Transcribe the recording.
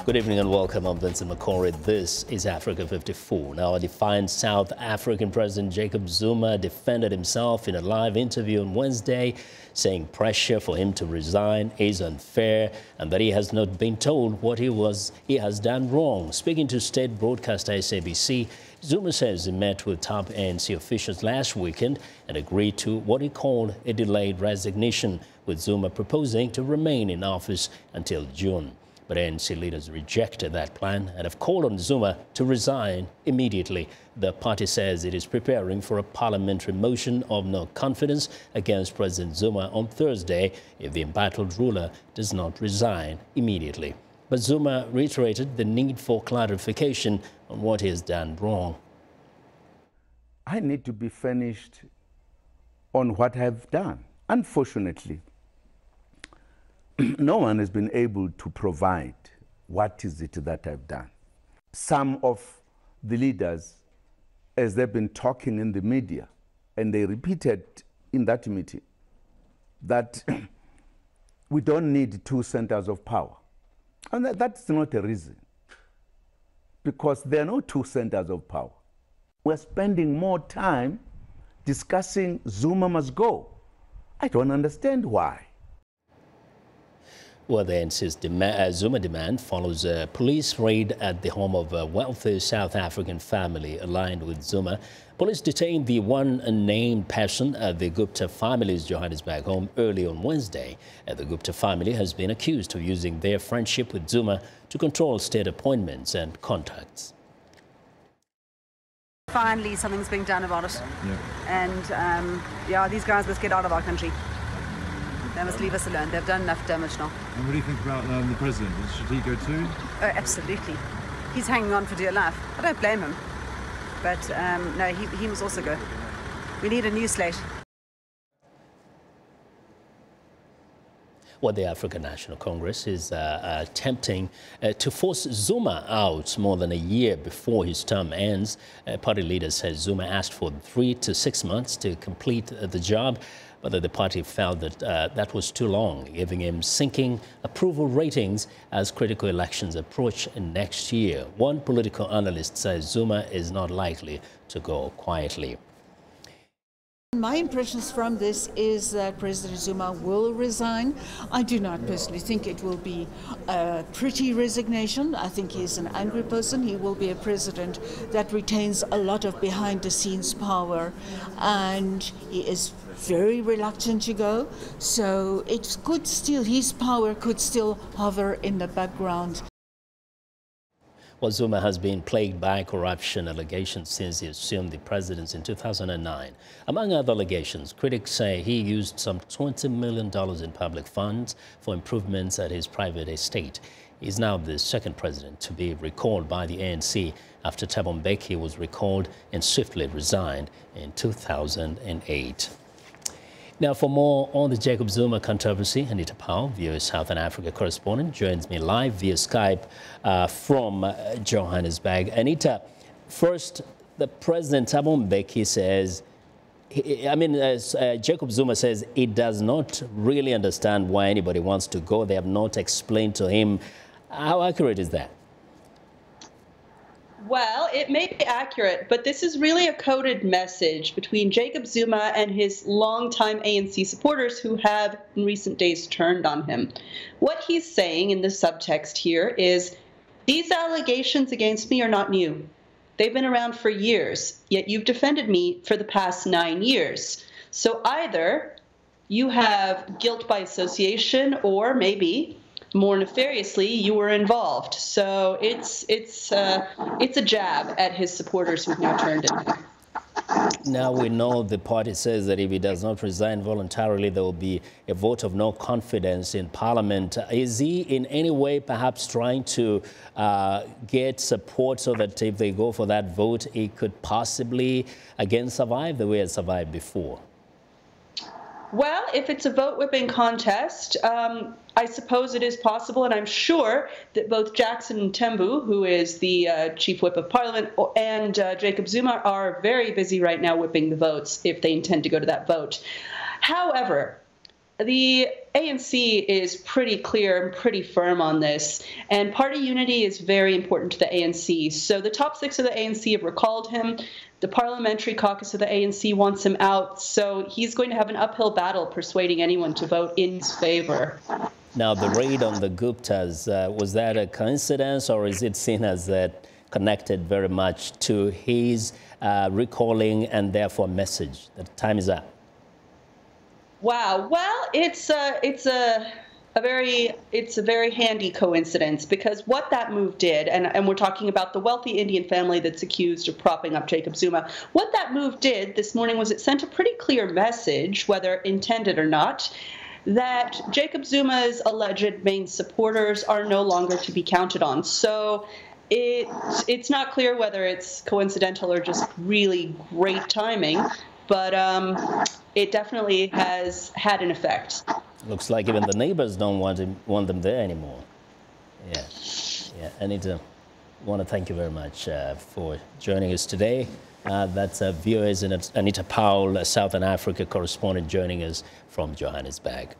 Good evening and welcome. I'm Vincent Makori. This is Africa 54. Now, a defiant South African President Jacob Zuma defended himself in a live interview on Wednesday, saying pressure for him to resign is unfair and that he has not been told what he has done wrong. Speaking to state broadcaster SABC, Zuma says he met with top ANC officials last weekend and agreed to what he called a delayed resignation, with Zuma proposing to remain in office until June. But ANC leaders rejected that plan and have called on Zuma to resign immediately. The party says it is preparing for a parliamentary motion of no confidence against President Zuma on Thursday if the embattled ruler does not resign immediately. But Zuma reiterated the need for clarification on what he has done wrong. I need to be finished on what I've done. Unfortunately, no one has been able to provide what is it that I've done. Some of the leaders, as they've been talking in the media, and they repeated in that meeting, that we don't need two centers of power. And that's not a reason, because there are no two centers of power. We're spending more time discussing Zuma must go. I don't understand why. Well, the ANC's Zuma demand follows a police raid at the home of a wealthy South African family aligned with Zuma. Police detained the one unnamed person at the Gupta family's Johannesburg home early on Wednesday. The Gupta family has been accused of using their friendship with Zuma to control state appointments and contacts. Finally, something's being done about it. Yeah. And yeah, these guys must get out of our country. They must leave us alone. They've done enough damage now. And what do you think about the president? Should he go too? Oh, absolutely. He's hanging on for dear life. I don't blame him. But no, he must also go. We need a new slate. Well, the African National Congress is attempting to force Zuma out more than a year before his term ends. Party leaders said Zuma asked for 3 to 6 months to complete the job, but the party felt that that was too long, giving him sinking approval ratings as critical elections approach next year. One political analyst says Zuma is not likely to go quietly. My impressions from this is that President Zuma will resign. I do not personally think it will be a pretty resignation. I think he's an angry person. He will be a president that retains a lot of behind-the-scenes power, and he is very reluctant to go. So it could still, his power could still hover in the background. Well, Zuma has been plagued by corruption allegations since he assumed the presidency in 2009. Among other allegations, critics say he used some $20 million in public funds for improvements at his private estate. He's now the second president to be recalled by the ANC after Thabo Mbeki was recalled and swiftly resigned in 2008. Now, for more on the Jacob Zuma controversy, Anita Powell, VOA Southern Africa Correspondent, joins me live via Skype from Johannesburg. Anita, first, the President Thabo Mbeki says, Jacob Zuma says he does not really understand why anybody wants to go. They have not explained to him. How accurate is that? Well, it may be accurate, but this is really a coded message between Jacob Zuma and his longtime ANC supporters who have in recent days turned on him. What he's saying in the subtext here is, these allegations against me are not new. They've been around for years, yet you've defended me for the past 9 years. So either you have guilt by association, or maybe more nefariously, you were involved. So it's a jab at his supporters who've now turned on him. Now we know the party says that if he does not resign voluntarily, there will be a vote of no confidence in Parliament. Is he in any way perhaps trying to get support so that if they go for that vote, he could possibly again survive the way it survived before? Well, if it's a vote-whipping contest, I suppose it is possible, and I'm sure that both Jackson Mthembu, who is the Chief Whip of Parliament, and Jacob Zuma are very busy right now whipping the votes if they intend to go to that vote. However, the ANC is pretty clear and pretty firm on this, and party unity is very important to the ANC. So the top 6 of the ANC have recalled him. The parliamentary caucus of the ANC wants him out, so he's going to have an uphill battle persuading anyone to vote in his favor. Now, the raid on the Guptas, was that a coincidence, or is it seen as connected very much to his recalling and therefore message that time is up? Wow. Well, it's a very handy coincidence, because what that move did, and we're talking about the wealthy Indian family that's accused of propping up Jacob Zuma, what that move did this morning was it sent a pretty clear message, whether intended or not, that Jacob Zuma's alleged main supporters are no longer to be counted on. So it's not clear whether it's coincidental or just really great timing, but it definitely has had an effect. Looks like even the neighbors don't want them there anymore. Yeah. Anita, I want to thank you very much for joining us today. That's VOA's Anita Powell, Southern Africa correspondent, joining us from Johannesburg.